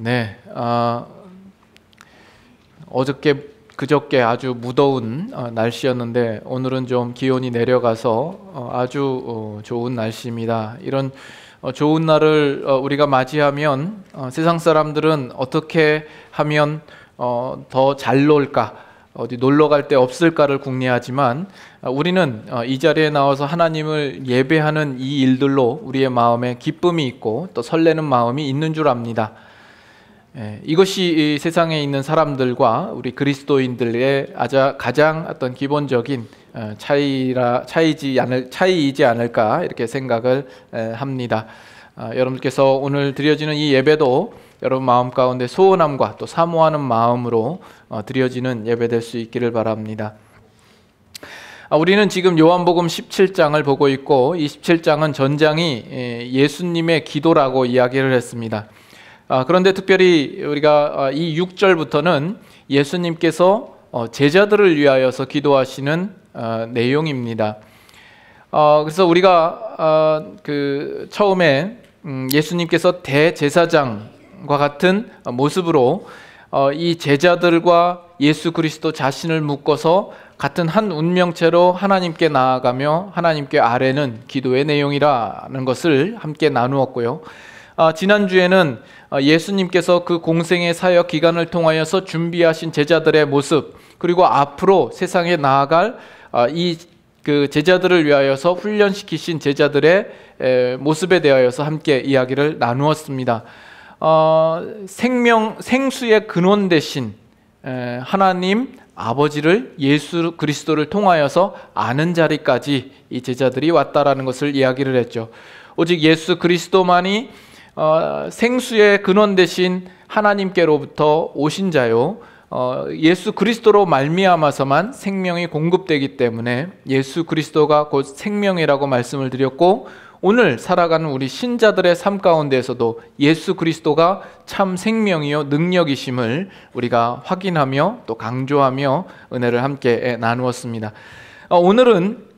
네, 어저께 그저께 아주 무더운 날씨였는데 오늘은 좀 기온이 내려가서 아주 좋은 날씨입니다. 이런 좋은 날을 우리가 맞이하면 세상 사람들은 어떻게 하면 더 잘 놀까, 어디 놀러 갈 데 없을까를 궁리하지만 우리는 이 자리에 나와서 하나님을 예배하는 이 일들로 우리의 마음에 기쁨이 있고 또 설레는 마음이 있는 줄 압니다. 이것이 이 세상에 있는 사람들과 우리 그리스도인들의 가장 어떤 기본적인 차이이지 않을까 이렇게 생각을 합니다. 여러분께서 오늘 드려지는 이 예배도 여러분 마음 가운데 소원함과 또 사모하는 마음으로 드려지는 예배 될 수 있기를 바랍니다. 우리는 지금 요한복음 17장을 보고 있고 이 17장은 전장이 예수님의 기도라고 이야기를 했습니다. 그런데 특별히 우리가 이 6절부터는 예수님께서 제자들을 위하여서 기도하시는 내용입니다. 그래서 우리가 처음에 예수님께서 대제사장과 같은 모습으로 이 제자들과 예수 그리스도 자신을 묶어서 같은 한 운명체로 하나님께 나아가며 하나님께 아뢰는 기도의 내용이라는 것을 함께 나누었고요. 지난주에는 예수님께서 그 공생의 사역 기간을 통하여서 준비하신 제자들의 모습, 그리고 앞으로 세상에 나아갈 그 제자들을 위하여서 훈련시키신 제자들의 모습에 대하여서 함께 이야기를 나누었습니다. 생수의 근원 되신 하나님 아버지를 예수 그리스도를 통하여서 아는 자리까지 이 제자들이 왔다라는 것을 이야기를 했죠. 오직 예수 그리스도만이 생수의 근원 되신 하나님께로부터 오신 자요, 예수 그리스도로 말미암아서만 생명이 공급되기 때문에 예수 그리스도가 곧 생명이라고 말씀을 드렸고, 오늘 살아가는 우리 신자들의 삶 가운데에서도 예수 그리스도가 참 생명이요 능력이심을 우리가 확인하며 또 강조하며 은혜를 함께 나누었습니다. 오늘은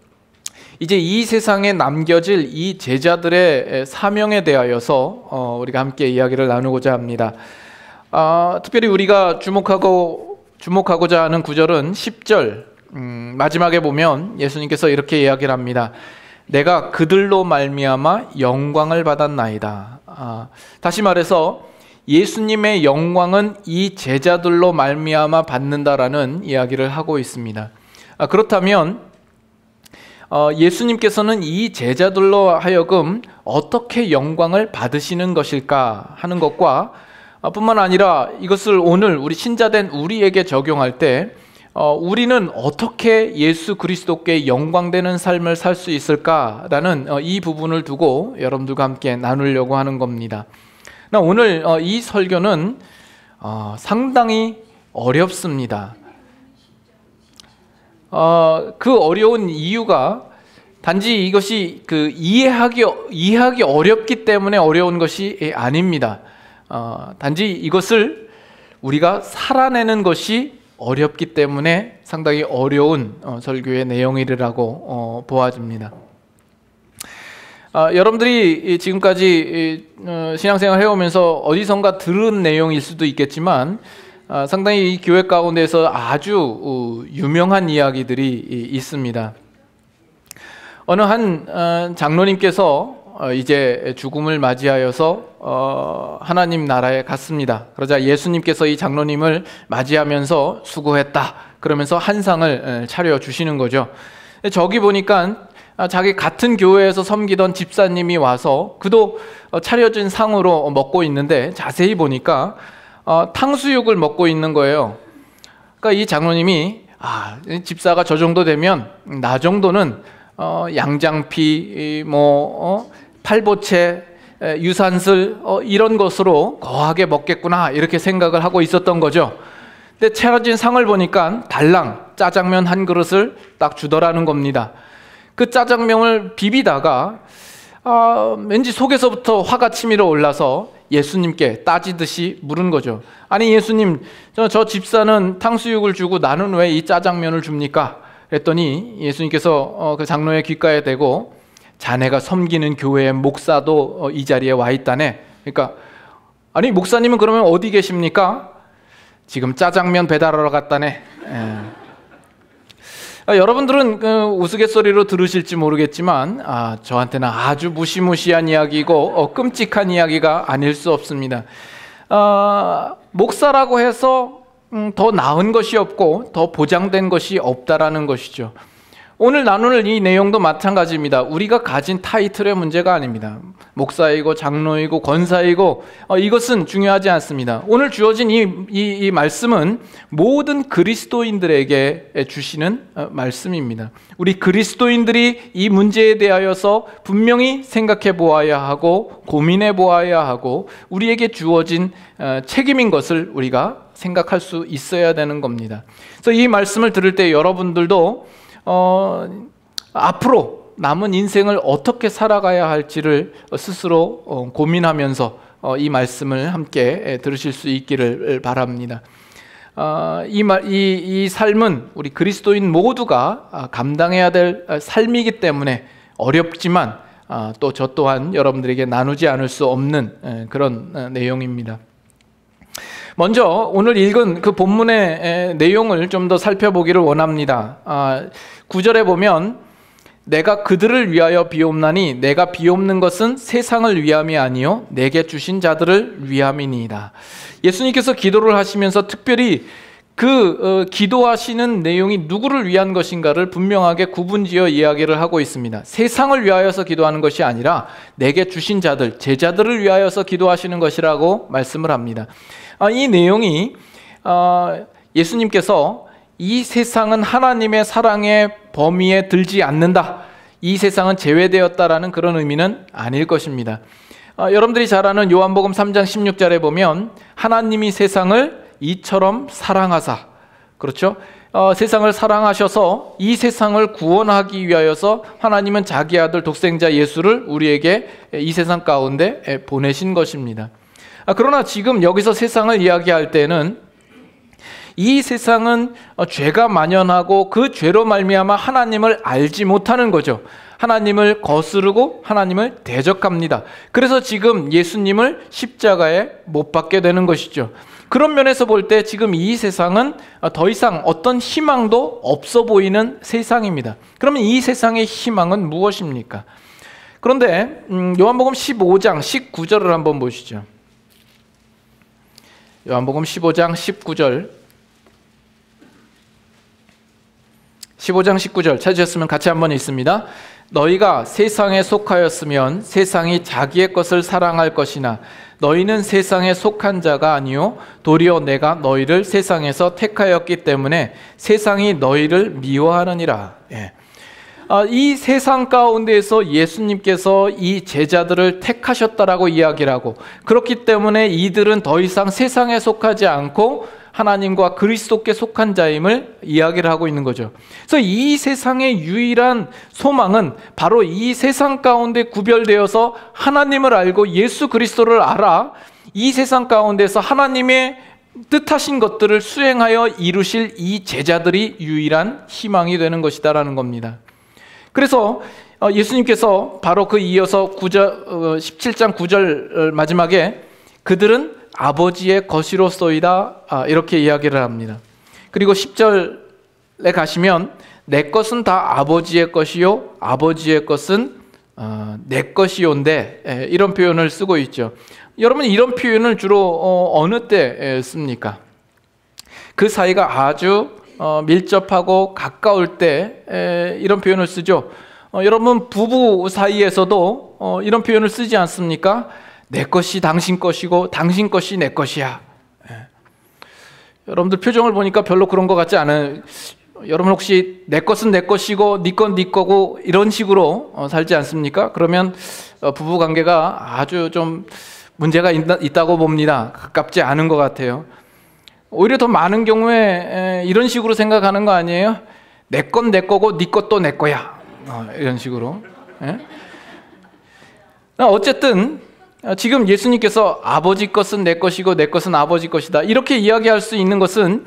이제 이 세상에 남겨질 이 제자들의 사명에 대하여서 우리가 함께 이야기를 나누고자 합니다. 특별히 우리가 주목하고자 하는 구절은 10절 마지막에 보면 예수님께서 이렇게 이야기를 합니다. 내가 그들로 말미암아 영광을 받았나이다. 다시 말해서 예수님의 영광은 이 제자들로 말미암아 받는다라는 이야기를 하고 있습니다. 그렇다면 예수님께서는 이 제자들로 하여금 어떻게 영광을 받으시는 것일까 하는 것과 뿐만 아니라 이것을 오늘 우리 신자된 우리에게 적용할 때 우리는 어떻게 예수 그리스도께 영광되는 삶을 살 수 있을까라는 이 부분을 두고 여러분들과 함께 나누려고 하는 겁니다. 오늘 이 설교는 상당히 어렵습니다. 그 어려운 이유가 단지 이것이 이해하기 어렵기 때문에 어려운 것이 아닙니다. 단지 이것을 우리가 살아내는 것이 어렵기 때문에 상당히 어려운 설교의 내용이라고 보아집니다. 여러분들이 지금까지 신앙생활 해오면서 어디선가 들은 내용일 수도 있겠지만 상당히 이 교회 가운데서 아주 유명한 이야기들이 있습니다. 어느 한 장로님께서 이제 죽음을 맞이하여서 하나님 나라에 갔습니다. 그러자 예수님께서 이 장로님을 맞이하면서 수고했다 그러면서 한 상을 차려주시는 거죠. 저기 보니까 자기 같은 교회에서 섬기던 집사님이 와서 그도 차려진 상으로 먹고 있는데 자세히 보니까 탕수육을 먹고 있는 거예요. 그러니까 이 장로님이 집사가 저 정도 되면 나 정도는 양장피, 팔보채, 유산슬 이런 것으로 거하게 먹겠구나 이렇게 생각을 하고 있었던 거죠. 근데 차려진 상을 보니까 달랑 짜장면 한 그릇을 딱 주더라는 겁니다. 그 짜장면을 비비다가 왠지 속에서부터 화가 치밀어 올라서 예수님께 따지듯이 물은 거죠. 아니 예수님, 저 집사는 탕수육을 주고 나는 왜 이 짜장면을 줍니까? 그랬더니 예수님께서 그 장로의 귓가에 대고 자네가 섬기는 교회의 목사도 이 자리에 와 있다네. 그러니까 아니 목사님은 그러면 어디 계십니까? 지금 짜장면 배달하러 갔다네. 여러분들은 우스갯소리로 들으실지 모르겠지만 저한테는 아주 무시무시한 이야기고 끔찍한 이야기가 아닐 수 없습니다. 목사라고 해서 더 나은 것이 없고 더 보장된 것이 없다라는 것이죠. 오늘 나눌 이 내용도 마찬가지입니다. 우리가 가진 타이틀의 문제가 아닙니다. 목사이고 장로이고 권사이고 이것은 중요하지 않습니다. 오늘 주어진 이 말씀은 모든 그리스도인들에게 주시는 말씀입니다. 우리 그리스도인들이 이 문제에 대하여서 분명히 생각해 보아야 하고 고민해 보아야 하고 우리에게 주어진 책임인 것을 우리가 생각할 수 있어야 되는 겁니다. 그래서 이 말씀을 들을 때 여러분들도 앞으로 남은 인생을 어떻게 살아가야 할지를 스스로 고민하면서 이 말씀을 함께 들으실 수 있기를 바랍니다. 이 삶은 우리 그리스도인 모두가 감당해야 될 삶이기 때문에 어렵지만 또 저 또한 여러분들에게 나누지 않을 수 없는 그런 내용입니다. 먼저 오늘 읽은 그 본문의 내용을 좀 더 살펴보기를 원합니다. 9절에 보면 내가 그들을 위하여 비옵나니 내가 비옵는 것은 세상을 위함이 아니요 내게 주신 자들을 위함이니이다. 예수님께서 기도를 하시면서 특별히 기도하시는 내용이 누구를 위한 것인가를 분명하게 구분지어 이야기를 하고 있습니다. 세상을 위하여서 기도하는 것이 아니라 내게 주신 자들, 제자들을 위하여서 기도하시는 것이라고 말씀을 합니다. 이 내용이 예수님께서 이 세상은 하나님의 사랑의 범위에 들지 않는다, 이 세상은 제외되었다라는 그런 의미는 아닐 것입니다. 여러분들이 잘 아는 요한복음 3장 16절에 보면 하나님이 세상을 이처럼 사랑하사, 그렇죠? 세상을 사랑하셔서 이 세상을 구원하기 위하여서 하나님은 자기 아들 독생자 예수를 우리에게 이 세상 가운데 보내신 것입니다. 그러나 지금 여기서 세상을 이야기할 때는 이 세상은 죄가 만연하고 그 죄로 말미암아 하나님을 알지 못하는 거죠. 하나님을 거스르고 하나님을 대적합니다. 그래서 지금 예수님을 십자가에 못 박게 되는 것이죠. 그런 면에서 볼 때 지금 이 세상은 더 이상 어떤 희망도 없어 보이는 세상입니다. 그러면 이 세상의 희망은 무엇입니까? 그런데 요한복음 15장 19절을 한번 보시죠. 요한복음 15장 19절 19절 찾으셨으면 같이 한번 읽습니다. 너희가 세상에 속하였으면 세상이 자기의 것을 사랑할 것이나 너희는 세상에 속한 자가 아니요 도리어 내가 너희를 세상에서 택하였기 때문에 세상이 너희를 미워하느니라. 이 세상 가운데에서 예수님께서 이 제자들을 택하셨다라고 이야기를 하고, 그렇기 때문에 이들은 더 이상 세상에 속하지 않고 하나님과 그리스도께 속한 자임을 이야기를 하고 있는 거죠. 그래서 이 세상의 유일한 소망은 바로 이 세상 가운데 구별되어서 하나님을 알고 예수 그리스도를 알아 이 세상 가운데서 하나님의 뜻하신 것들을 수행하여 이루실 이 제자들이 유일한 희망이 되는 것이다라는 겁니다. 그래서 예수님께서 바로 그 이어서 17장 9절 마지막에 그들은 아버지의 것이로소이다 이렇게 이야기를 합니다. 그리고 10절에 가시면 내 것은 다 아버지의 것이요 아버지의 것은 내 것이온데 이런 표현을 쓰고 있죠. 여러분 이런 표현을 주로 어느 때 씁니까? 그 사이가 아주 밀접하고 가까울 때 이런 표현을 쓰죠. 여러분 부부 사이에서도 이런 표현을 쓰지 않습니까? 내 것이 당신 것이고 당신 것이 내 것이야. 여러분들 표정을 보니까 별로 그런 것 같지 않아요? 여러분 혹시 내 것은 내 것이고 네 건 네 거고 이런 식으로 살지 않습니까? 그러면 부부 관계가 아주 좀 문제가 있다고 봅니다. 가깝지 않은 것 같아요. 오히려 더 많은 경우에 이런 식으로 생각하는 거 아니에요? 내 건 내 거고 네 것도 내 거야. 이런 식으로. 어쨌든 지금 예수님께서 아버지 것은 내 것이고 내 것은 아버지 것이다 이렇게 이야기할 수 있는 것은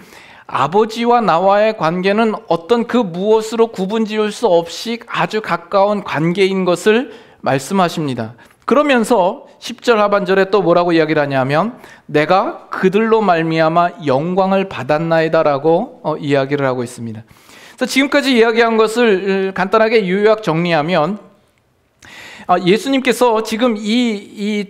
아버지와 나와의 관계는 어떤 그 무엇으로 구분 지을 수 없이 아주 가까운 관계인 것을 말씀하십니다. 그러면서 10절 하반절에 또 뭐라고 이야기를 하냐면 내가 그들로 말미암아 영광을 받았나이다라고 이야기를 하고 있습니다. 그래서 지금까지 이야기한 것을 간단하게 요약 정리하면 예수님께서 지금 이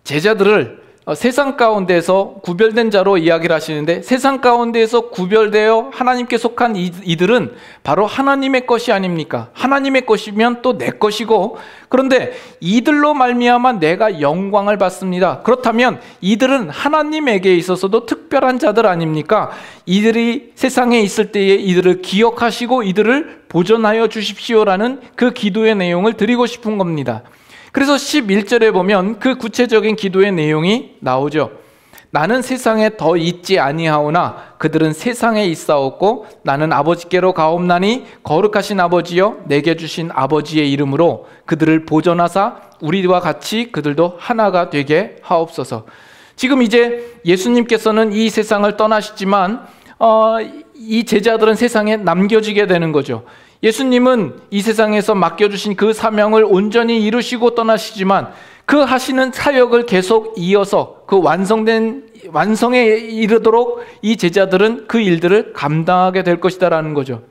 제자들을 세상 가운데서 구별된 자로 이야기를 하시는데, 세상 가운데에서 구별되어 하나님께 속한 이들은 바로 하나님의 것이 아닙니까? 하나님의 것이면 또 내 것이고, 그런데 이들로 말미암아 내가 영광을 받습니다. 그렇다면 이들은 하나님에게 있어서도 특별한 자들 아닙니까? 이들이 세상에 있을 때에 이들을 기억하시고 이들을 보존하여 주십시오라는 그 기도의 내용을 드리고 싶은 겁니다. 그래서 11절에 보면 그 구체적인 기도의 내용이 나오죠. 나는 세상에 더 있지 아니하오나 그들은 세상에 있사옵고 나는 아버지께로 가옵나니 거룩하신 아버지여 내게 주신 아버지의 이름으로 그들을 보존하사 우리와 같이 그들도 하나가 되게 하옵소서. 지금 이제 예수님께서는 이 세상을 떠나시지만 이 제자들은 세상에 남겨지게 되는 거죠. 예수님은 이 세상에서 맡겨주신 그 사명을 온전히 이루시고 떠나시지만 그 하시는 사역을 계속 이어서 그 완성에 이르도록 이 제자들은 그 일들을 감당하게 될 것이다라는 거죠.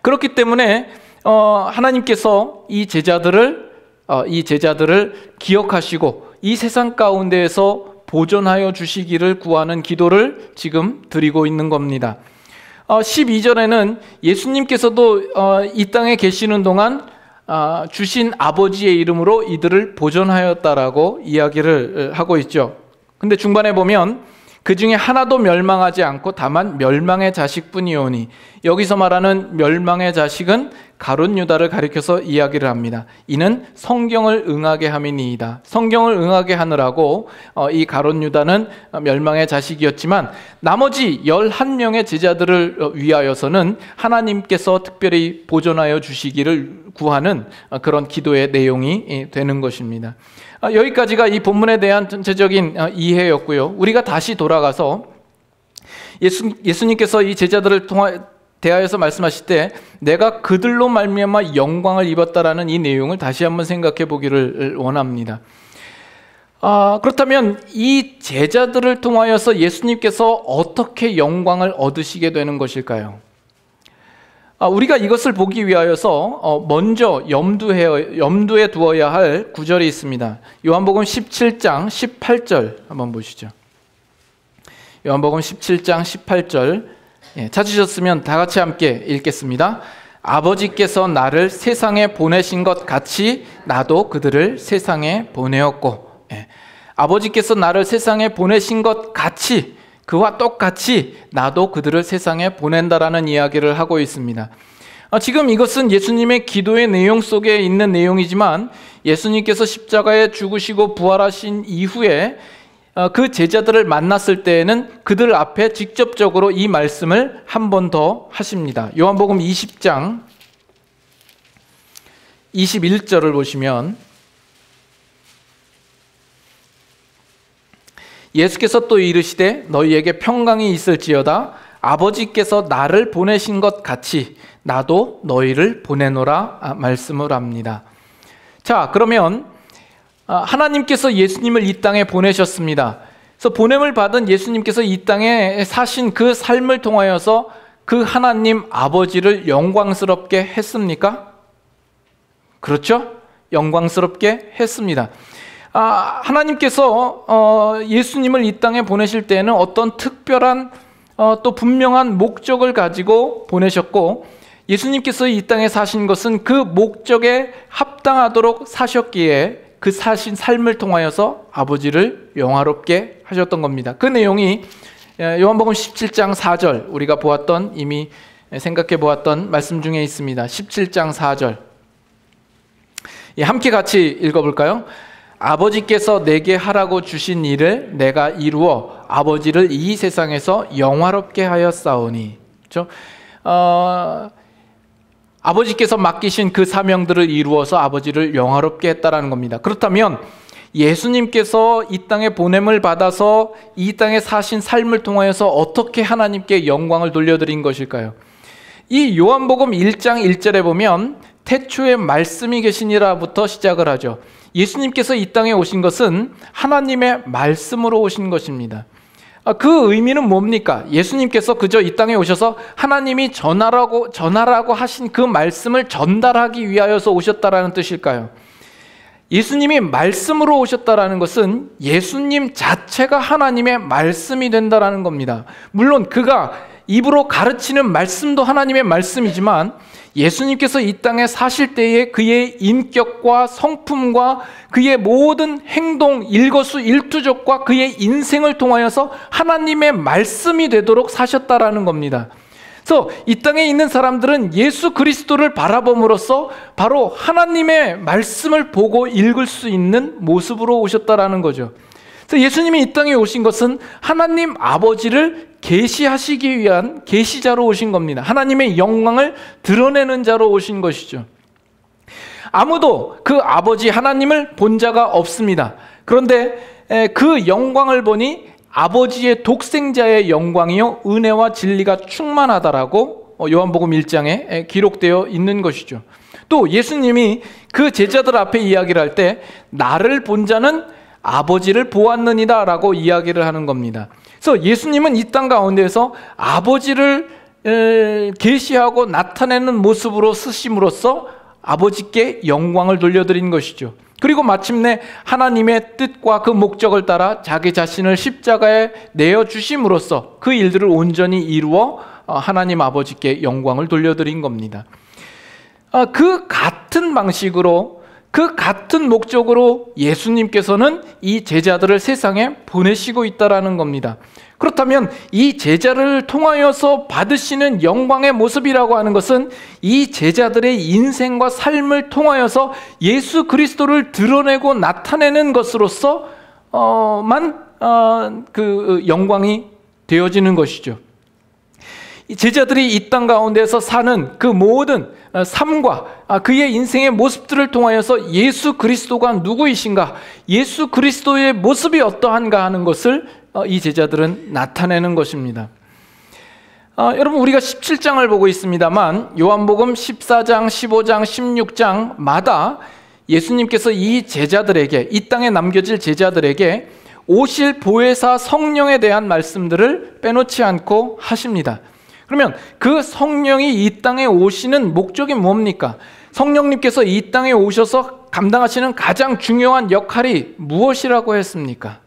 그렇기 때문에 하나님께서 이 제자들을 기억하시고 이 세상 가운데에서 보존하여 주시기를 구하는 기도를 지금 드리고 있는 겁니다. 12절에는 예수님께서도 이 땅에 계시는 동안 주신 아버지의 이름으로 이들을 보존하였다라고 이야기를 하고 있죠. 근데 중반에 보면 그 중에 하나도 멸망하지 않고 다만 멸망의 자식뿐이오니, 여기서 말하는 멸망의 자식은 가룟 유다를 가리켜서 이야기를 합니다. 이는 성경을 응하게 함이니이다. 성경을 응하게 하느라고 이 가룟 유다는 멸망의 자식이었지만 나머지 11명의 제자들을 위하여서는 하나님께서 특별히 보존하여 주시기를 구하는 그런 기도의 내용이 되는 것입니다. 여기까지가 이 본문에 대한 전체적인 이해였고요. 우리가 다시 돌아가서 예수님께서 이 제자들을 대하여서 말씀하실 때 내가 그들로 말미암아 영광을 입었다라는 이 내용을 다시 한번 생각해 보기를 원합니다. 그렇다면 이 제자들을 통하여서 예수님께서 어떻게 영광을 얻으시게 되는 것일까요? 우리가 이것을 보기 위하여서 먼저 염두에 두어야 할 구절이 있습니다. 요한복음 17장 18절 한번 보시죠. 요한복음 17장 18절 찾으셨으면 다 같이 함께 읽겠습니다. 아버지께서 나를 세상에 보내신 것 같이 나도 그들을 세상에 보내었고, 아버지께서 나를 세상에 보내신 것 같이, 그와 똑같이 나도 그들을 세상에 보낸다라는 이야기를 하고 있습니다. 지금 이것은 예수님의 기도의 내용 속에 있는 내용이지만 예수님께서 십자가에 죽으시고 부활하신 이후에 그 제자들을 만났을 때에는 그들 앞에 직접적으로 이 말씀을 한 번 더 하십니다. 요한복음 20장 21절을 보시면 예수께서 또 이르시되 너희에게 평강이 있을지어다. 아버지께서 나를 보내신 것 같이 나도 너희를 보내노라 말씀을 합니다. 자, 그러면 하나님께서 예수님을 이 땅에 보내셨습니다. 그래서 보냄을 받은 예수님께서 이 땅에 사신 그 삶을 통하여서 그 하나님 아버지를 영광스럽게 했습니까? 그렇죠? 영광스럽게 했습니다. 하나님께서 예수님을 이 땅에 보내실 때에는 어떤 특별한 또 분명한 목적을 가지고 보내셨고, 예수님께서 이 땅에 사신 것은 그 목적에 합당하도록 사셨기에 그 사신 삶을 통하여서 아버지를 영화롭게 하셨던 겁니다. 그 내용이 요한복음 17장 4절 우리가 보았던, 이미 생각해 보았던 말씀 중에 있습니다. 17장 4절 함께 같이 읽어볼까요? 아버지께서 내게 하라고 주신 일을 내가 이루어 아버지를 이 세상에서 영화롭게 하였사오니. 그렇죠? 아버지께서 맡기신 그 사명들을 이루어서 아버지를 영화롭게 했다라는 겁니다. 그렇다면 예수님께서 이 땅에 보냄을 받아서 이 땅에 사신 삶을 통하여서 어떻게 하나님께 영광을 돌려드린 것일까요? 이 요한복음 1장 1절에 보면 태초에 말씀이 계시니라부터 시작을 하죠. 예수님께서 이 땅에 오신 것은 하나님의 말씀으로 오신 것입니다. 그 의미는 뭡니까? 예수님께서 그저 이 땅에 오셔서 하나님이 전하라고 하신 그 말씀을 전달하기 위하여서 오셨다라는 뜻일까요? 예수님이 말씀으로 오셨다라는 것은 예수님 자체가 하나님의 말씀이 된다라는 겁니다. 물론 그가 입으로 가르치는 말씀도 하나님의 말씀이지만 예수님께서 이 땅에 사실 때에 그의 인격과 성품과 그의 모든 행동, 일거수일투족과 그의 인생을 통하여서 하나님의 말씀이 되도록 사셨다라는 겁니다. 그래서 이 땅에 있는 사람들은 예수 그리스도를 바라봄으로써 바로 하나님의 말씀을 보고 읽을 수 있는 모습으로 오셨다라는 거죠. 그래서 예수님이 이 땅에 오신 것은 하나님 아버지를 계시하시기 위한 계시자로 오신 겁니다. 하나님의 영광을 드러내는 자로 오신 것이죠. 아무도 그 아버지 하나님을 본 자가 없습니다. 그런데 그 영광을 보니 아버지의 독생자의 영광이요 은혜와 진리가 충만하다라고 요한복음 1장에 기록되어 있는 것이죠. 또 예수님이 그 제자들 앞에 이야기를 할 때 나를 본 자는 아버지를 보았느니라 라고 이야기를 하는 겁니다. 그래서 예수님은 이 땅 가운데에서 아버지를 계시하고 나타내는 모습으로 쓰심으로써 아버지께 영광을 돌려드린 것이죠. 그리고 마침내 하나님의 뜻과 그 목적을 따라 자기 자신을 십자가에 내어주심으로써 그 일들을 온전히 이루어 하나님 아버지께 영광을 돌려드린 겁니다. 그 같은 방식으로 그 같은 목적으로 예수님께서는 이 제자들을 세상에 보내시고 있다라는 겁니다. 그렇다면 이 제자를 통하여서 받으시는 영광의 모습이라고 하는 것은 이 제자들의 인생과 삶을 통하여서 예수 그리스도를 드러내고 나타내는 것으로서만 그 영광이 되어지는 것이죠. 제자들이 이 땅 가운데서 사는 그 모든 삶과 그의 인생의 모습들을 통하여서 예수 그리스도가 누구이신가, 예수 그리스도의 모습이 어떠한가 하는 것을 이 제자들은 나타내는 것입니다. 여러분, 우리가 17장을 보고 있습니다만 요한복음 14장, 15장, 16장마다 예수님께서 이 제자들에게, 이 땅에 남겨질 제자들에게 오실 보혜사 성령에 대한 말씀들을 빼놓지 않고 하십니다. 그러면 그 성령이 이 땅에 오시는 목적이 뭡니까? 성령님께서 이 땅에 오셔서 감당하시는 가장 중요한 역할이 무엇이라고 했습니까?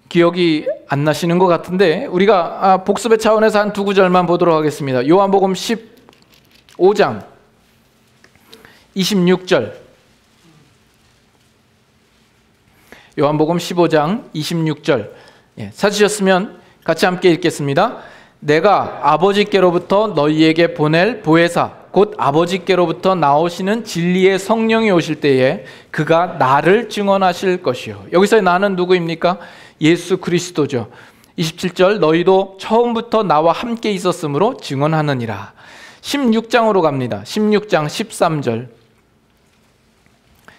기억이 안 나시는 것 같은데 우리가 복습의 차원에서 한 두 구절만 보도록 하겠습니다. 요한복음 15장 26절, 요한복음 15장 26절, 찾으셨으면 같이 함께 읽겠습니다. 내가 아버지께로부터 너희에게 보낼 보혜사 곧 아버지께로부터 나오시는 진리의 성령이 오실 때에 그가 나를 증언하실 것이요. 여기서의 나는 누구입니까? 예수 그리스도죠. 27절, 너희도 처음부터 나와 함께 있었으므로 증언하느니라. 16장으로 갑니다. 16장 13절,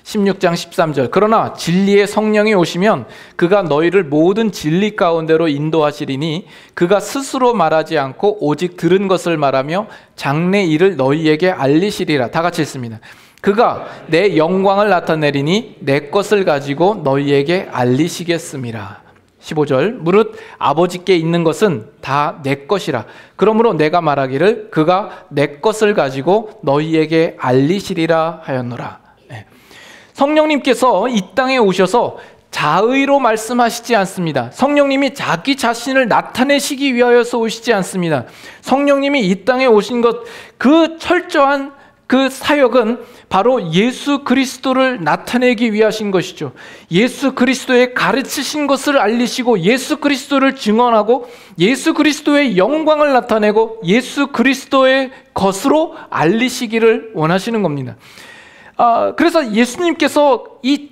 16장 13절, 그러나 진리의 성령이 오시면 그가 너희를 모든 진리 가운데로 인도하시리니 그가 스스로 말하지 않고 오직 들은 것을 말하며 장래 일을 너희에게 알리시리라. 다 같이 읽습니다. 그가 내 영광을 나타내리니 내 것을 가지고 너희에게 알리시겠음이라. 15절, 무릇 아버지께 있는 것은 다 내 것이라. 그러므로 내가 말하기를 그가 내 것을 가지고 너희에게 알리시리라 하였노라. 성령님께서 이 땅에 오셔서 자의로 말씀하시지 않습니다. 성령님이 자기 자신을 나타내시기 위하여서 오시지 않습니다. 성령님이 이 땅에 오신 것, 그 철저한 그 사역은 바로 예수 그리스도를 나타내기 위하신 것이죠. 예수 그리스도의 가르치신 것을 알리시고 예수 그리스도를 증언하고 예수 그리스도의 영광을 나타내고 예수 그리스도의 것으로 알리시기를 원하시는 겁니다. 그래서 예수님께서 이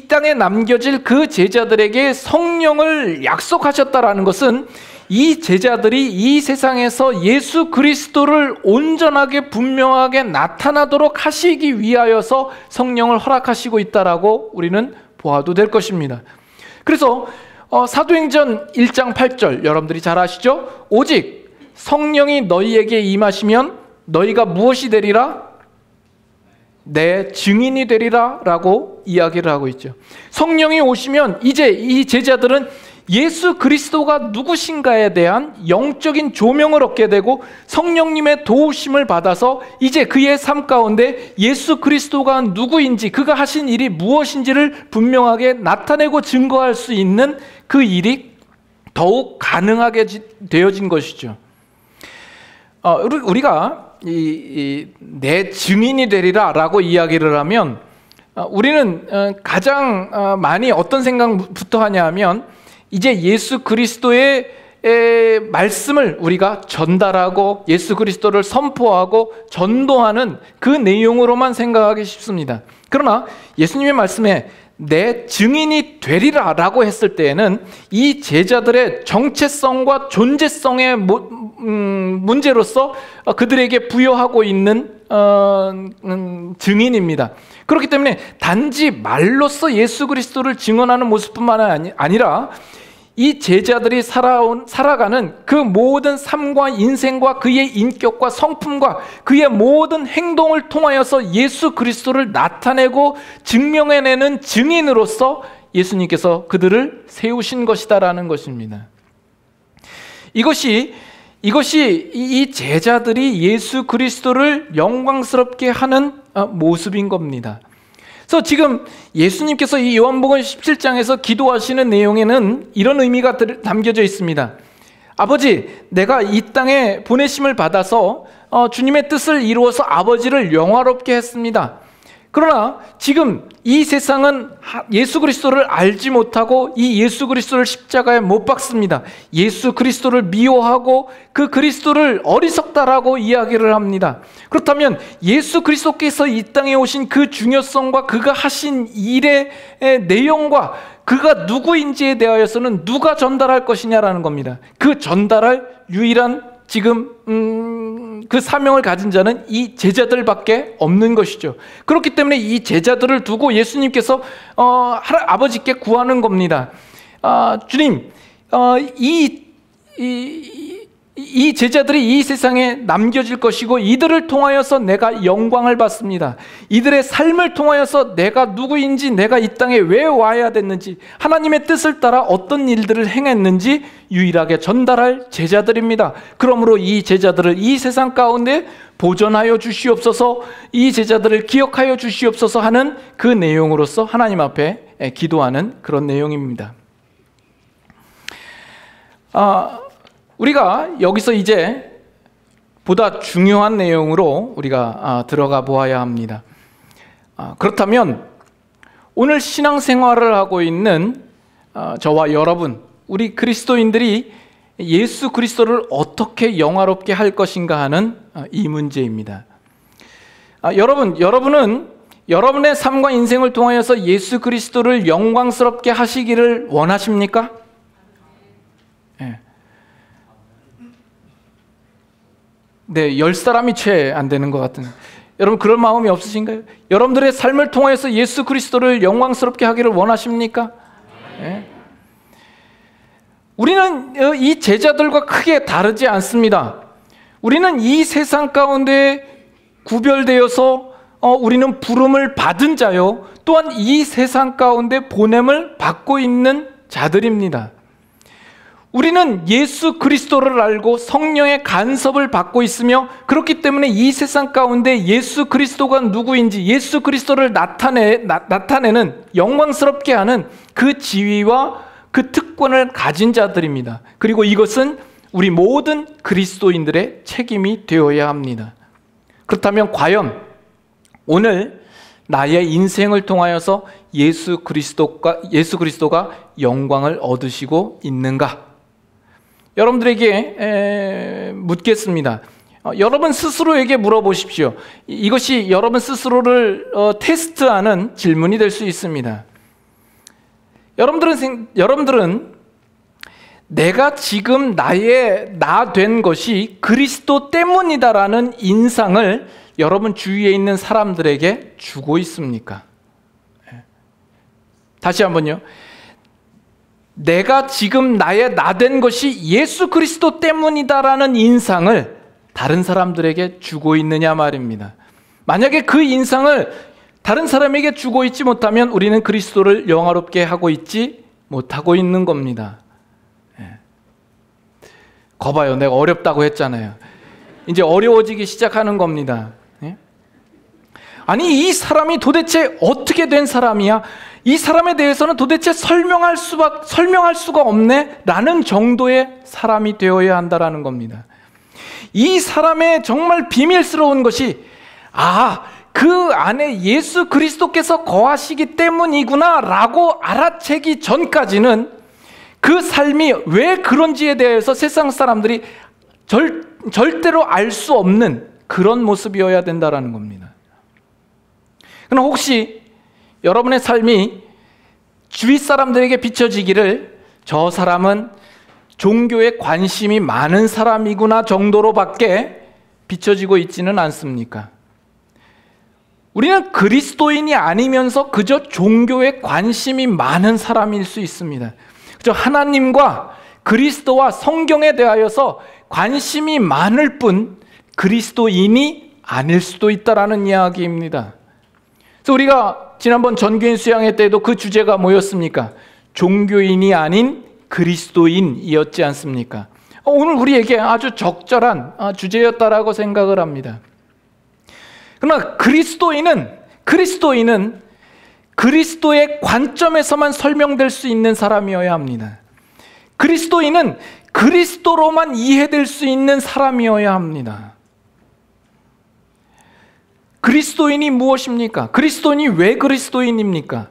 땅에 남겨질 그 제자들에게 성령을 약속하셨다라는 것은 이 제자들이 이 세상에서 예수 그리스도를 온전하게 분명하게 나타나도록 하시기 위하여서 성령을 허락하시고 있다라고 우리는 보아도 될 것입니다. 그래서 사도행전 1장 8절 여러분들이 잘 아시죠? 오직 성령이 너희에게 임하시면 너희가 무엇이 되리라? 내 증인이 되리라 라고 이야기를 하고 있죠. 성령이 오시면 이제 이 제자들은 예수 그리스도가 누구신가에 대한 영적인 조명을 얻게 되고 성령님의 도우심을 받아서 이제 그의 삶 가운데 예수 그리스도가 누구인지, 그가 하신 일이 무엇인지를 분명하게 나타내고 증거할 수 있는 그 일이 더욱 가능하게 되어진 것이죠. 우리가 내 증인이 되리라 라고 이야기를 하면 우리는 가장 많이 어떤 생각부터 하냐 하면 이제 예수 그리스도의 말씀을 우리가 전달하고 예수 그리스도를 선포하고 전도하는 그 내용으로만 생각하기 쉽습니다. 그러나 예수님의 말씀에 내 증인이 되리라 라고 했을 때에는 이 제자들의 정체성과 존재성의 문제로서 그들에게 부여하고 있는 증인입니다. 그렇기 때문에 단지 말로써 예수 그리스도를 증언하는 모습뿐만 아니라 이 제자들이 살아가는 그 모든 삶과 인생과 그의 인격과 성품과 그의 모든 행동을 통하여서 예수 그리스도를 나타내고 증명해내는 증인으로서 예수님께서 그들을 세우신 것이다라는 것입니다. 이것이 이 제자들이 예수 그리스도를 영광스럽게 하는 모습인 겁니다. 그래서 지금 예수님께서 이 요한복음 17장에서 기도하시는 내용에는 이런 의미가 담겨져 있습니다. 아버지, 내가 이 땅에 보내심을 받아서 주님의 뜻을 이루어서 아버지를 영화롭게 했습니다. 그러나 지금 이 세상은 예수 그리스도를 알지 못하고 이 예수 그리스도를 십자가에 못 박습니다. 예수 그리스도를 미워하고 그 그리스도를 어리석다라고 이야기를 합니다. 그렇다면 예수 그리스도께서 이 땅에 오신 그 중요성과 그가 하신 일의 내용과 그가 누구인지에 대하여서는 누가 전달할 것이냐라는 겁니다. 그 전달할 유일한 지금 그 사명을 가진 자는 이 제자들밖에 없는 것이죠. 그렇기 때문에 이 제자들을 두고 예수님께서 아버지께 구하는 겁니다. 주님, 이 제자들이 이 세상에 남겨질 것이고 이들을 통하여서 내가 영광을 받습니다. 이들의 삶을 통하여서 내가 누구인지, 내가 이 땅에 왜 와야 됐는지, 하나님의 뜻을 따라 어떤 일들을 행했는지 유일하게 전달할 제자들입니다. 그러므로 이 제자들을 이 세상 가운데 보존하여 주시옵소서, 이 제자들을 기억하여 주시옵소서 하는 그 내용으로서 하나님 앞에 기도하는 그런 내용입니다. 우리가 여기서 이제 보다 중요한 내용으로 우리가 들어가 보아야 합니다. 그렇다면 오늘 신앙생활을 하고 있는 저와 여러분, 우리 그리스도인들이 예수 그리스도를 어떻게 영화롭게 할 것인가 하는 이 문제입니다. 여러분은 여러분의 삶과 인생을 통하여서 예수 그리스도를 영광스럽게 하시기를 원하십니까? 네, 10사람이 채 안 되는 것 같은. 여러분 그런 마음이 없으신가요? 여러분들의 삶을 통해서 예수 그리스도를 영광스럽게 하기를 원하십니까? 네. 우리는 이 제자들과 크게 다르지 않습니다. 우리는 이 세상 가운데 구별되어서 우리는 부름을 받은 자요, 또한 이 세상 가운데 보냄을 받고 있는 자들입니다. 우리는 예수 그리스도를 알고 성령의 간섭을 받고 있으며, 그렇기 때문에 이 세상 가운데 예수 그리스도가 누구인지, 예수 그리스도를 나타내는, 영광스럽게 하는 그 지위와 그 특권을 가진 자들입니다. 그리고 이것은 우리 모든 그리스도인들의 책임이 되어야 합니다. 그렇다면 과연 오늘 나의 인생을 통하여서 예수 그리스도가 영광을 얻으시고 있는가? 여러분들에게 묻겠습니다. 여러분 스스로에게 물어보십시오. 이것이 여러분 스스로를 테스트하는 질문이 될 수 있습니다. 여러분들은 내가 지금 나 된 것이 그리스도 때문이다라는 인상을 여러분 주위에 있는 사람들에게 주고 있습니까? 다시 한번요. 내가 지금 나 된 것이 예수 그리스도 때문이다라는 인상을 다른 사람들에게 주고 있느냐 말입니다. 만약에 그 인상을 다른 사람에게 주고 있지 못하면 우리는 그리스도를 영화롭게 하고 있지 못하고 있는 겁니다. 거봐요, 내가 어렵다고 했잖아요. 이제 어려워지기 시작하는 겁니다. 아니, 이 사람이 도대체 어떻게 된 사람이야? 이 사람에 대해서는 도대체 설명할 수가 없네? 라는 정도의 사람이 되어야 한다라는 겁니다. 이 사람의 정말 비밀스러운 것이, 그 안에 예수 그리스도께서 거하시기 때문이구나 라고 알아채기 전까지는 그 삶이 왜 그런지에 대해서 세상 사람들이 절대로 알 수 없는 그런 모습이어야 된다는 겁니다. 그럼 혹시 여러분의 삶이 주위 사람들에게 비춰지기를 저 사람은 종교에 관심이 많은 사람이구나 정도로밖에 비춰지고 있지는 않습니까? 우리는 그리스도인이 아니면서 그저 종교에 관심이 많은 사람일 수 있습니다. 그저 하나님과 그리스도와 성경에 대하여서 관심이 많을 뿐 그리스도인이 아닐 수도 있다라는 이야기입니다. 그래서 우리가 지난번 전교인 수양회 때도 그 주제가 뭐였습니까? 종교인이 아닌 그리스도인이었지 않습니까? 오늘 우리에게 아주 적절한 주제였다라고 생각을 합니다. 그러나 그리스도인은 그리스도의 관점에서만 설명될 수 있는 사람이어야 합니다. 그리스도인은 그리스도로만 이해될 수 있는 사람이어야 합니다. 그리스도인이 무엇입니까? 그리스도인이 왜 그리스도인입니까?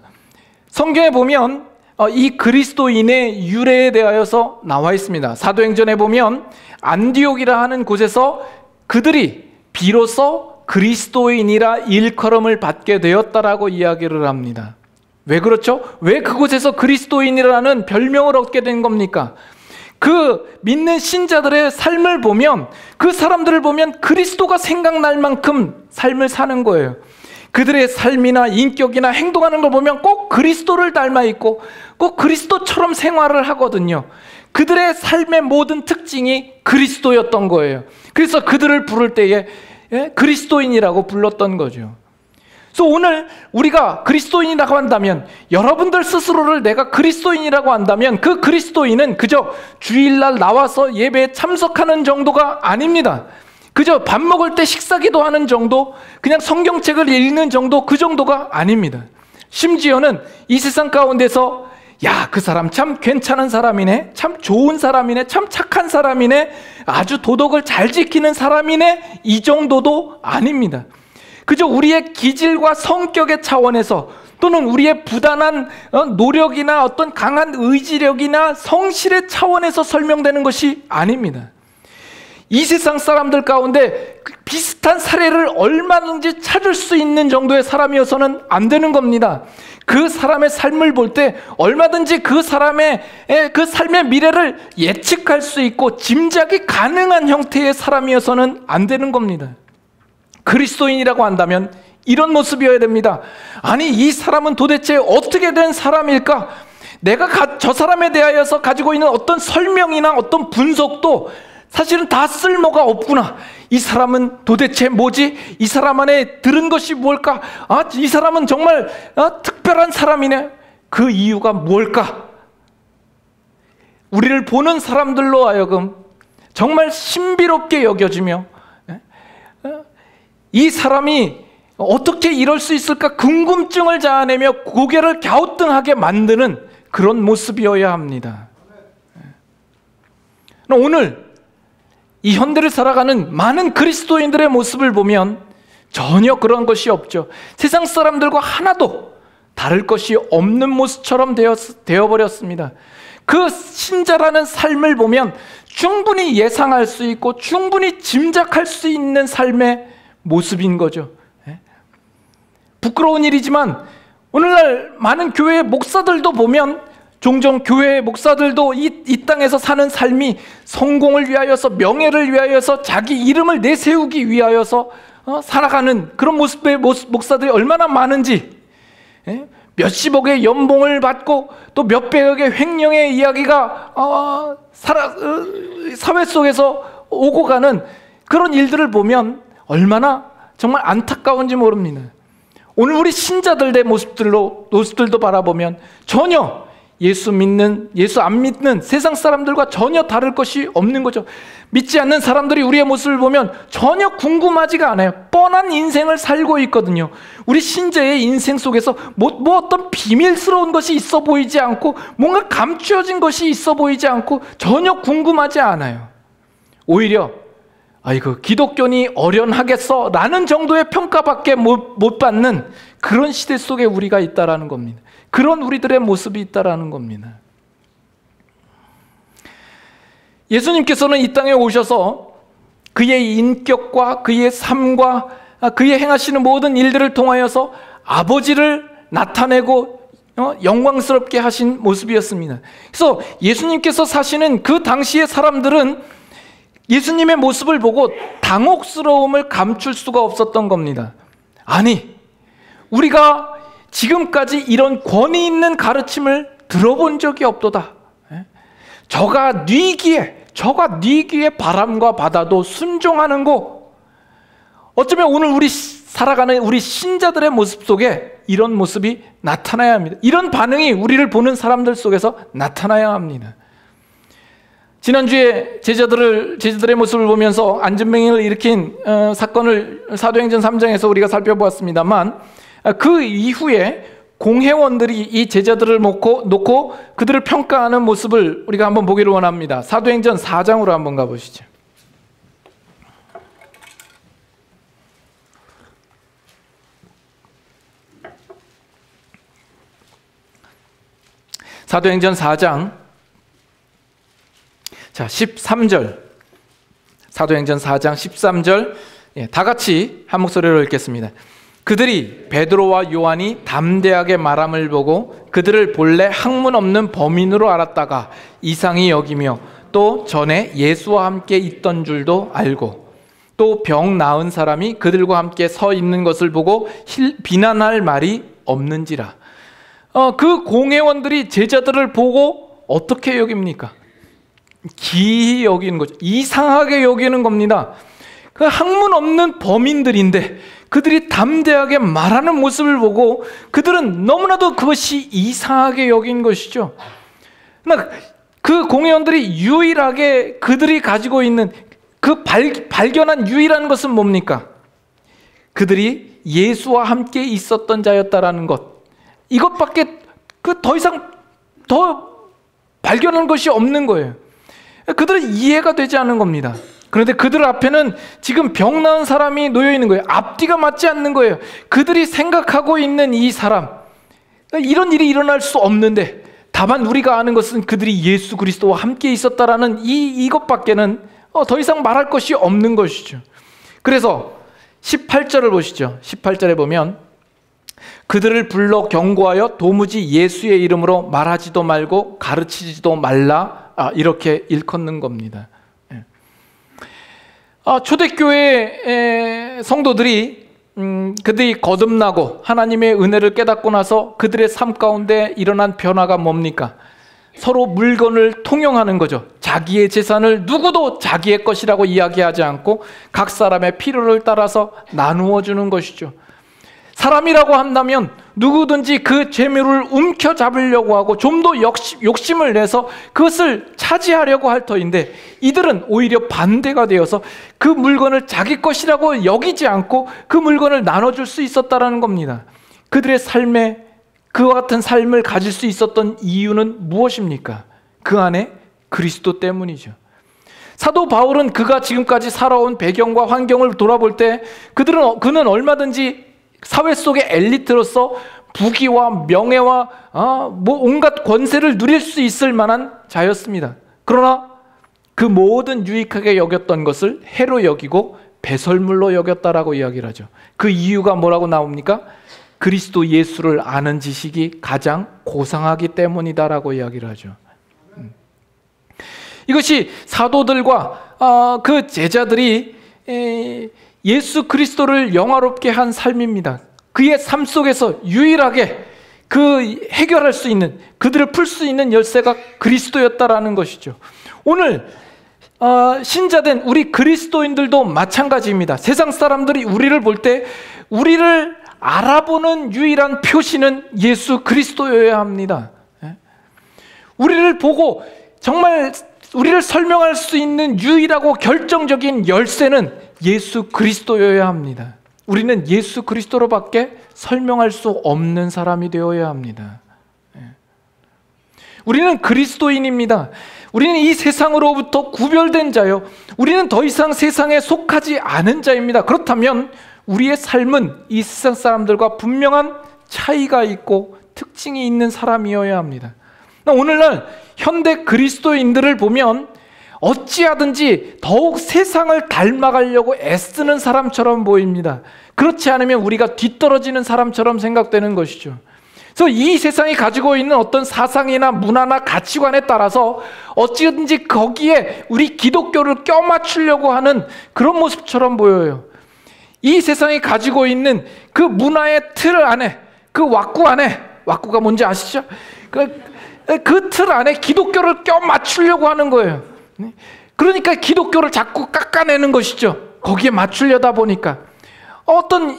성경에 보면 이 그리스도인의 유래에 대하여서 나와 있습니다. 사도행전에 보면 안디옥이라 하는 곳에서 그들이 비로소 그리스도인이라 일컬음을 받게 되었다라고 이야기를 합니다. 왜 그렇죠? 왜 그곳에서 그리스도인이라는 별명을 얻게 된 겁니까? 그 믿는 신자들의 삶을 보면, 그 사람들을 보면 그리스도가 생각날 만큼 삶을 사는 거예요. 그들의 삶이나 인격이나 행동하는 걸 보면 꼭 그리스도를 닮아 있고 꼭 그리스도처럼 생활을 하거든요. 그들의 삶의 모든 특징이 그리스도였던 거예요. 그래서 그들을 부를 때에 그리스도인이라고 불렀던 거죠. 그래서 오늘 우리가 그리스도인이라고 한다면, 여러분들 스스로를 내가 그리스도인이라고 한다면 그 그리스도인은 그저 주일날 나와서 예배에 참석하는 정도가 아닙니다. 그저 밥 먹을 때 식사기도 하는 정도, 그냥 성경책을 읽는 정도, 그 정도가 아닙니다. 심지어는 이 세상 가운데서 그 사람 참 괜찮은 사람이네, 참 좋은 사람이네, 참 착한 사람이네, 아주 도덕을 잘 지키는 사람이네, 이 정도도 아닙니다. 그저 우리의 기질과 성격의 차원에서, 또는 우리의 부단한 노력이나 어떤 강한 의지력이나 성실의 차원에서 설명되는 것이 아닙니다. 이 세상 사람들 가운데 비슷한 사례를 얼마든지 찾을 수 있는 정도의 사람이어서는 안 되는 겁니다. 그 사람의 삶을 볼 때 얼마든지 그 사람의 그 삶의 미래를 예측할 수 있고 짐작이 가능한 형태의 사람이어서는 안 되는 겁니다. 그리스도인이라고 한다면 이런 모습이어야 됩니다. 아니, 이 사람은 도대체 어떻게 된 사람일까? 내가 저 사람에 대하여서 가지고 있는 어떤 설명이나 어떤 분석도 사실은 다 쓸모가 없구나. 이 사람은 도대체 뭐지? 이 사람 안에 들은 것이 뭘까? 이 사람은 정말 특별한 사람이네. 그 이유가 뭘까? 우리를 보는 사람들로 하여금 정말 신비롭게 여겨지며, 이 사람이 어떻게 이럴 수 있을까 궁금증을 자아내며 고개를 갸우뚱하게 만드는 그런 모습이어야 합니다. 오늘 이 현대를 살아가는 많은 그리스도인들의 모습을 보면 전혀 그런 것이 없죠. 세상 사람들과 하나도 다를 것이 없는 모습처럼 되어버렸습니다. 그 신자라는 삶을 보면 충분히 예상할 수 있고 충분히 짐작할 수 있는 삶의 모습인 거죠. 부끄러운 일이지만 오늘날 많은 교회 목사들도 보면, 종종 교회 목사들도 이 땅에서 사는 삶이 성공을 위하여서, 명예를 위하여서, 자기 이름을 내세우기 위하여서 살아가는 그런 모습의 목사들이 얼마나 많은지, 몇십억의 연봉을 받고 또 몇백억의 횡령의 이야기가 사회 속에서 오고 가는 그런 일들을 보면 얼마나 정말 안타까운지 모릅니다. 오늘 우리 신자들의 모습들도 바라보면 전혀 예수 안 믿는 세상 사람들과 전혀 다를 것이 없는 거죠. 믿지 않는 사람들이 우리의 모습을 보면 전혀 궁금하지가 않아요. 뻔한 인생을 살고 있거든요. 우리 신자의 인생 속에서 뭐 어떤 비밀스러운 것이 있어 보이지 않고, 뭔가 감추어진 것이 있어 보이지 않고 전혀 궁금하지 않아요. 오히려 아이고 기독교니 어련하겠어 라는 정도의 평가밖에 못 받는 그런 시대 속에 우리가 있다라는 겁니다. 그런 우리들의 모습이 있다라는 겁니다. 예수님께서는 이 땅에 오셔서 그의 인격과 그의 삶과 그의 행하시는 모든 일들을 통하여서 아버지를 나타내고 영광스럽게 하신 모습이었습니다. 그래서 예수님께서 사시는 그 당시의 사람들은 예수님의 모습을 보고 당혹스러움을 감출 수가 없었던 겁니다. 아니, 우리가 지금까지 이런 권위 있는 가르침을 들어본 적이 없도다. 저가 뉘기에 바람과 바다도 순종하는 거. 어쩌면 오늘 우리 살아가는 우리 신자들의 모습 속에 이런 모습이 나타나야 합니다. 이런 반응이 우리를 보는 사람들 속에서 나타나야 합니다. 지난주에 제자들의 모습을 보면서 안전병을 일으킨 사건을 사도행전 3장에서 우리가 살펴보았습니다만, 그 이후에 공회원들이 이 제자들을 놓고 그들을 평가하는 모습을 우리가 한번 보기를 원합니다. 사도행전 4장으로 한번 가보시죠. 사도행전 4장 13절, 사도행전 4장 13절, 다 같이 한 목소리로 읽겠습니다. 그들이 베드로와 요한이 담대하게 말함을 보고 그들을 본래 학문 없는 범인으로 알았다가 이상히 여기며, 또 전에 예수와 함께 있던 줄도 알고, 또 병 나은 사람이 그들과 함께 서 있는 것을 보고 비난할 말이 없는지라. 그 공회원들이 제자들을 보고 어떻게 여깁니까? 기이 여기는 거죠. 이상하게 여기는 겁니다. 그 학문 없는 범인들인데 그들이 담대하게 말하는 모습을 보고 그들은 너무나도 그것이 이상하게 여긴 것이죠. 그 공회원들이 유일하게 그들이 가지고 있는 그 발견한 유일한 것은 뭡니까? 그들이 예수와 함께 있었던 자였다라는 것. 이것밖에 더 이상 더 발견한 것이 없는 거예요. 그들은 이해가 되지 않는 겁니다. 그런데 그들 앞에는 지금 병 나은 사람이 놓여 있는 거예요. 앞뒤가 맞지 않는 거예요. 그들이 생각하고 있는 이 사람, 이런 일이 일어날 수 없는데, 다만 우리가 아는 것은 그들이 예수 그리스도와 함께 있었다라는 이것밖에는 더 이상 말할 것이 없는 것이죠. 그래서 18절을 보시죠. 18절에 보면 그들을 불러 경고하여 도무지 예수의 이름으로 말하지도 말고 가르치지도 말라, 이렇게 일컫는 겁니다. 초대교회 성도들이 그들이 거듭나고 하나님의 은혜를 깨닫고 나서 그들의 삶 가운데 일어난 변화가 뭡니까? 서로 물건을 통용하는 거죠. 자기의 재산을 누구도 자기의 것이라고 이야기하지 않고 각 사람의 필요를 따라서 나누어 주는 것이죠. 사람이라고 한다면 누구든지 그 재물을 움켜잡으려고 하고 좀 더 욕심을 내서 그것을 차지하려고 할 터인데, 이들은 오히려 반대가 되어서 그 물건을 자기 것이라고 여기지 않고 그 물건을 나눠줄 수 있었다는 겁니다. 그들의 삶에 그와 같은 삶을 가질 수 있었던 이유는 무엇입니까? 그 안에 그리스도 때문이죠. 사도 바울은 그가 지금까지 살아온 배경과 환경을 돌아볼 때 그는 얼마든지 사회 속의 엘리트로서 부귀와 명예와 온갖 권세를 누릴 수 있을 만한 자였습니다. 그러나 그 모든 유익하게 여겼던 것을 해로 여기고 배설물로 여겼다라고 이야기를 하죠. 그 이유가 뭐라고 나옵니까? 그리스도 예수를 아는 지식이 가장 고상하기 때문이다라고 이야기를 하죠. 이것이 사도들과 그 제자들이 예수 그리스도를 영화롭게 한 삶입니다. 그의 삶 속에서 유일하게 그 해결할 수 있는, 그들을 풀 수 있는 열쇠가 그리스도였다라는 것이죠. 오늘 신자된 우리 그리스도인들도 마찬가지입니다. 세상 사람들이 우리를 볼 때 우리를 알아보는 유일한 표시는 예수 그리스도여야 합니다. 우리를 보고 정말 우리를 설명할 수 있는 유일하고 결정적인 열쇠는 예수 그리스도여야 합니다. 우리는 예수 그리스도로밖에 설명할 수 없는 사람이 되어야 합니다. 우리는 그리스도인입니다. 우리는 이 세상으로부터 구별된 자요, 우리는 더 이상 세상에 속하지 않은 자입니다. 그렇다면 우리의 삶은 이 세상 사람들과 분명한 차이가 있고 특징이 있는 사람이어야 합니다. 오늘날 현대 그리스도인들을 보면 어찌하든지 더욱 세상을 닮아가려고 애쓰는 사람처럼 보입니다. 그렇지 않으면 우리가 뒤떨어지는 사람처럼 생각되는 것이죠. 그래서 이 세상이 가지고 있는 어떤 사상이나 문화나 가치관에 따라서 어찌든지 거기에 우리 기독교를 껴맞추려고 하는 그런 모습처럼 보여요. 이 세상이 가지고 있는 그 문화의 틀 안에, 그 왁구 안에, 왁구가 뭔지 아시죠? 그 틀 안에 기독교를 껴맞추려고 하는 거예요. 그러니까 기독교를 자꾸 깎아내는 것이죠. 거기에 맞추려다 보니까 어떤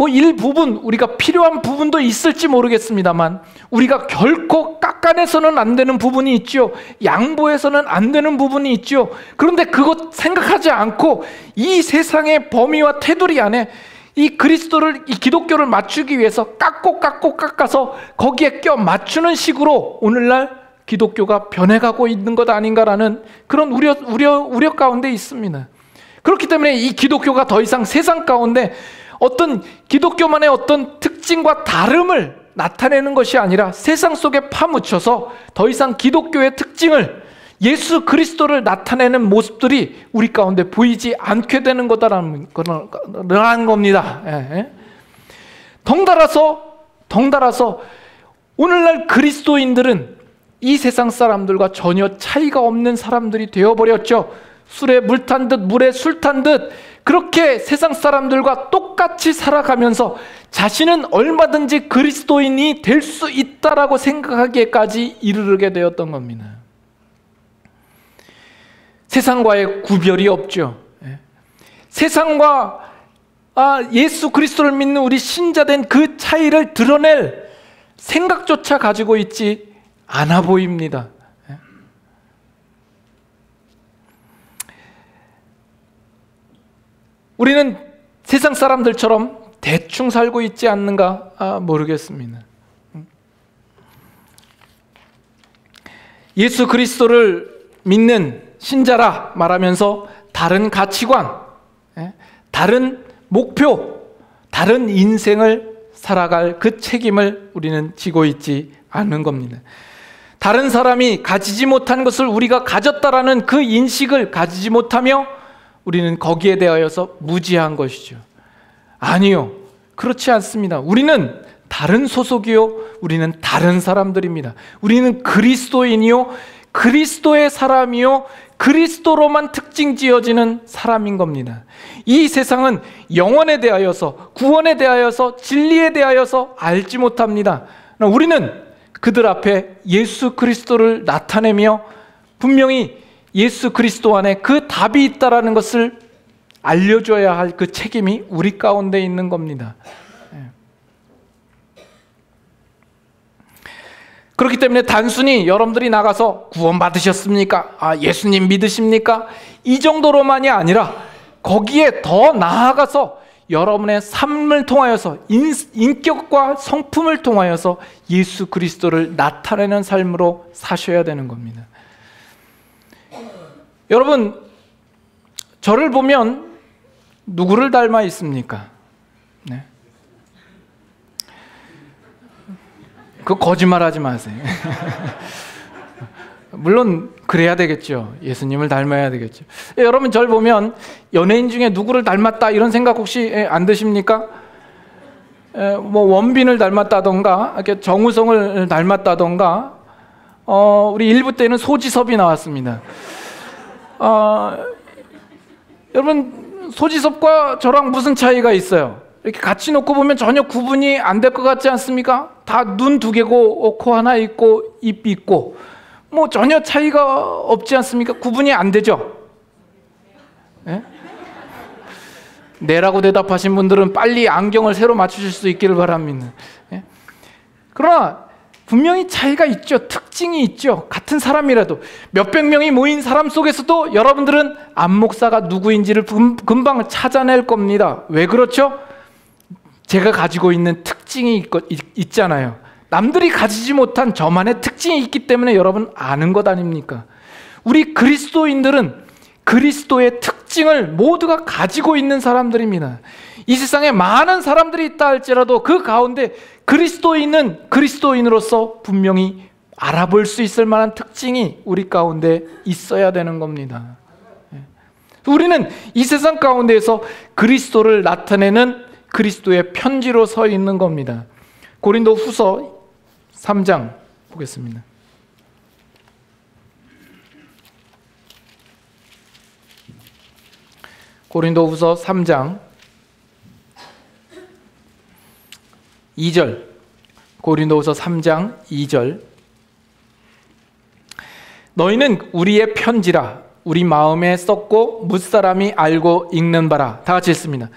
일부분 우리가 필요한 부분도 있을지 모르겠습니다만 우리가 결코 깎아내서는 안 되는 부분이 있죠. 양보해서는 안 되는 부분이 있죠. 그런데 그것 생각하지 않고 이 세상의 범위와 테두리 안에 이 기독교를 맞추기 위해서 깎아서 거기에 껴 맞추는 식으로 오늘날 기독교가 변해가고 있는 것 아닌가라는 그런 우려 가운데 있습니다. 그렇기 때문에 이 기독교가 더 이상 세상 가운데 어떤 기독교만의 어떤 특징과 다름을 나타내는 것이 아니라 세상 속에 파묻혀서 더 이상 기독교의 특징을, 예수 그리스도를 나타내는 모습들이 우리 가운데 보이지 않게 되는 거다라는 겁니다. 덩달아서 오늘날 그리스도인들은 이 세상 사람들과 전혀 차이가 없는 사람들이 되어버렸죠. 술에 물 탄 듯 물에 술 탄 듯 그렇게 세상 사람들과 똑같이 살아가면서 자신은 얼마든지 그리스도인이 될 수 있다라고 생각하기까지 이르게 되었던 겁니다. 세상과의 구별이 없죠. 세상과 예수 그리스도를 믿는 우리 신자된 그 차이를 드러낼 생각조차 가지고 있지 않아 보입니다. 우리는 세상 사람들처럼 대충 살고 있지 않는가 모르겠습니다. 예수 그리스도를 믿는 신자라 말하면서 다른 가치관, 다른 목표, 다른 인생을 살아갈 그 책임을 우리는 지고 있지 않는 겁니다. 다른 사람이 가지지 못한 것을 우리가 가졌다라는 그 인식을 가지지 못하며 우리는 거기에 대하여서 무지한 것이죠. 아니요, 그렇지 않습니다. 우리는 다른 소속이요, 우리는 다른 사람들입니다. 우리는 그리스도인이요, 그리스도의 사람이요, 그리스도로만 특징 지어지는 사람인 겁니다. 이 세상은 영원에 대하여서, 구원에 대하여서, 진리에 대하여서 알지 못합니다. 우리는 그들 앞에 예수 그리스도를 나타내며 분명히 예수 그리스도 안에 그 답이 있다라는 것을 알려줘야 할 그 책임이 우리 가운데 있는 겁니다. 그렇기 때문에 단순히 여러분들이 나가서 구원 받으셨습니까? 예수님 믿으십니까? 이 정도로만이 아니라 거기에 더 나아가서 여러분의 삶을 통하여서 인격과 성품을 통하여서 예수 그리스도를 나타내는 삶으로 사셔야 되는 겁니다. 여러분, 저를 보면 누구를 닮아 있습니까? 네. 그 거짓말하지 마세요. 물론 그래야 되겠죠. 예수님을 닮아야 되겠죠. 여러분, 저를 보면 연예인 중에 누구를 닮았다 이런 생각 혹시 안 드십니까? 원빈을 닮았다던가, 정우성을 닮았다던가, 우리 1부 때는 소지섭이 나왔습니다. 여러분, 소지섭과 저랑 무슨 차이가 있어요? 이렇게 같이 놓고 보면 전혀 구분이 안 될 것 같지 않습니까? 다 눈 2개고 코 하나 있고 입 있고 전혀 차이가 없지 않습니까? 구분이 안 되죠. 예? 네라고 대답하신 분들은 빨리 안경을 새로 맞추실 수 있기를 바랍니다. 예? 그러나 분명히 차이가 있죠. 특징이 있죠. 같은 사람이라도 몇백 명이 모인 사람 속에서도 여러분들은 안 목사가 누구인지를 금방 찾아낼 겁니다. 왜 그렇죠? 제가 가지고 있는 특징이 있잖아요. 남들이 가지지 못한 저만의 특징이 있기 때문에 여러분 아는 것 아닙니까? 우리 그리스도인들은 그리스도의 특징을 모두가 가지고 있는 사람들입니다. 이 세상에 많은 사람들이 있다 할지라도 그 가운데 그리스도인은 그리스도인으로서 분명히 알아볼 수 있을 만한 특징이 우리 가운데 있어야 되는 겁니다. 우리는 이 세상 가운데에서 그리스도를 나타내는 그리스도의 편지로 서 있는 겁니다. 고린도 후서 3장 보겠습니다. 고린도 후서 3장 2절. 고린도 후서 3장 2절. 너희는 우리의 편지라 우리 마음에 썼고 뭇사람이 알고 읽는 바라. 다 같이 읽습니다.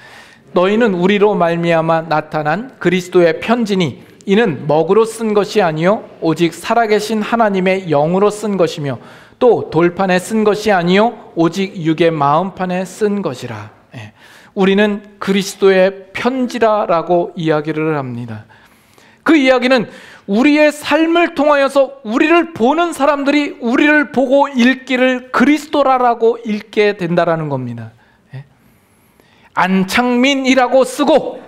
너희는 우리로 말미암아 나타난 그리스도의 편지니 이는 먹으로 쓴 것이 아니요 오직 살아계신 하나님의 영으로 쓴 것이며 또 돌판에 쓴 것이 아니요 오직 육의 마음판에 쓴 것이라. 우리는 그리스도의 편지라라고 이야기를 합니다. 그 이야기는 우리의 삶을 통하여서 우리를 보는 사람들이 우리를 보고 읽기를 그리스도라라고 읽게 된다라는 겁니다. 안창민이라고 쓰고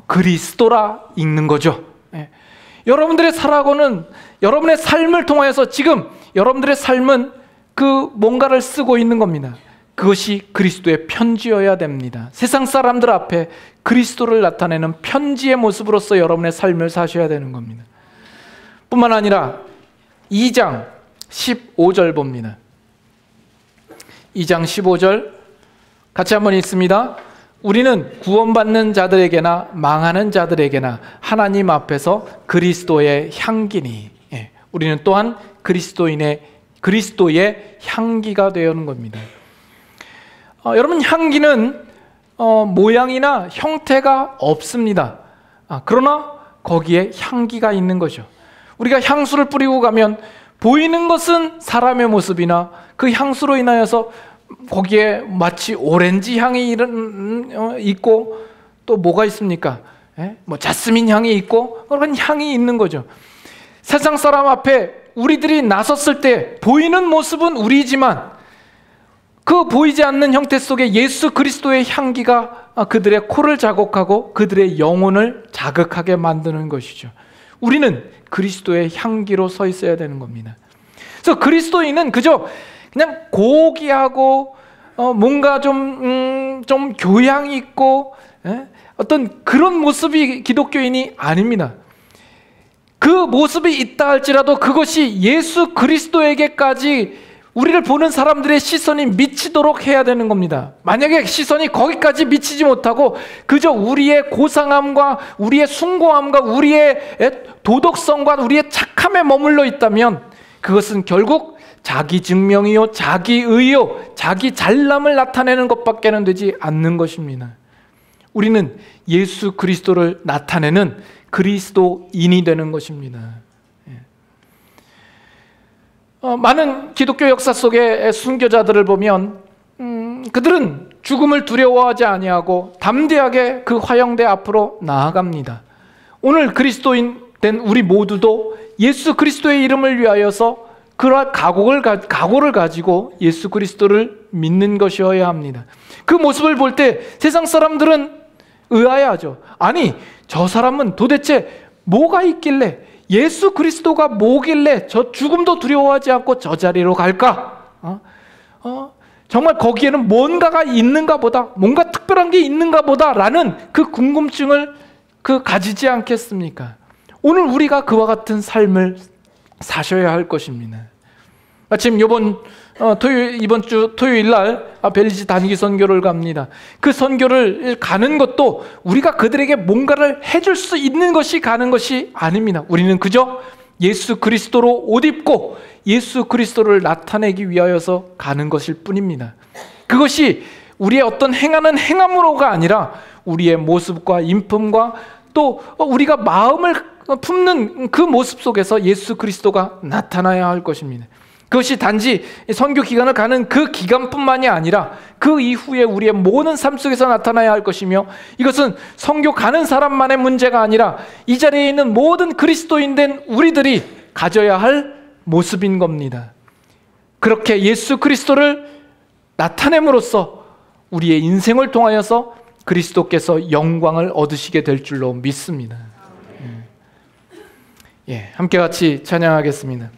그리스도라 읽는 거죠. 여러분들의 살아가는 여러분의 삶을 통하여서 지금 여러분들의 삶은 그 뭔가를 쓰고 있는 겁니다. 그것이 그리스도의 편지여야 됩니다. 세상 사람들 앞에 그리스도를 나타내는 편지의 모습으로서 여러분의 삶을 사셔야 되는 겁니다. 뿐만 아니라 2장 15절 봅니다. 2장 15절 같이 한번 읽습니다. 우리는 구원받는 자들에게나 망하는 자들에게나 하나님 앞에서 그리스도의 향기니. 우리는 또한 그리스도의 향기가 되는 겁니다. 여러분, 향기는 모양이나 형태가 없습니다. 그러나 거기에 향기가 있는 거죠. 우리가 향수를 뿌리고 가면 보이는 것은 사람의 모습이나 그 향수로 인하여서 거기에 마치 오렌지 향이 있고 또 뭐가 있습니까? 뭐 자스민 향이 있고 그런 향이 있는 거죠. 세상 사람 앞에 우리들이 나섰을 때 보이는 모습은 우리지만 그 보이지 않는 형태 속에 예수 그리스도의 향기가 그들의 코를 자극하고 그들의 영혼을 자극하게 만드는 것이죠. 우리는 그리스도의 향기로 서 있어야 되는 겁니다. 그래서 그리스도인은 그저 그냥 고귀하고 뭔가 좀 교양 있고 어떤 그런 모습이 기독교인이 아닙니다. 그 모습이 있다 할지라도 그것이 예수 그리스도에게까지 우리를 보는 사람들의 시선이 미치도록 해야 되는 겁니다. 만약에 시선이 거기까지 미치지 못하고 그저 우리의 고상함과 우리의 숭고함과 우리의 도덕성과 우리의 착함에 머물러 있다면 그것은 결국 자기 증명이요, 자기 의요, 자기 잘남을 나타내는 것밖에는 되지 않는 것입니다. 우리는 예수 그리스도를 나타내는 그리스도인이 되는 것입니다. 많은 기독교 역사 속의 순교자들을 보면 그들은 죽음을 두려워하지 아니하고 담대하게 그 화형대 앞으로 나아갑니다. 오늘 그리스도인 된 우리 모두도 예수 그리스도의 이름을 위하여서 그러한 각오를 가지고 예수 그리스도를 믿는 것이어야 합니다. 그 모습을 볼 때 세상 사람들은 의아해하죠. 아니, 저 사람은 도대체 뭐가 있길래, 예수 그리스도가 뭐길래 저 죽음도 두려워하지 않고 저 자리로 갈까? 정말 거기에는 뭔가가 있는가 보다, 뭔가 특별한 게 있는가 보다라는 그 궁금증을 가지지 않겠습니까? 오늘 우리가 그와 같은 삶을 사셔야 할 것입니다. 마침 이번 주 토요일 날 벨리지 단기 선교를 갑니다. 그 선교를 가는 것도 우리가 그들에게 뭔가를 해줄 수 있는 것이 가는 것이 아닙니다. 우리는 그저 예수 그리스도로 옷 입고 예수 그리스도를 나타내기 위하여서 가는 것일 뿐입니다. 그것이 우리의 어떤 행하는 행함으로가 아니라 우리의 모습과 인품과 또 우리가 마음을 품는 그 모습 속에서 예수 그리스도가 나타나야 할 것입니다. 그것이 단지 선교 기간을 가는 그 기간뿐만이 아니라 그 이후에 우리의 모든 삶 속에서 나타나야 할 것이며, 이것은 선교 가는 사람만의 문제가 아니라 이 자리에 있는 모든 그리스도인 된 우리들이 가져야 할 모습인 겁니다. 그렇게 예수 그리스도를 나타냄으로써 우리의 인생을 통하여서 그리스도께서 영광을 얻으시게 될 줄로 믿습니다. 함께 같이 찬양하겠습니다.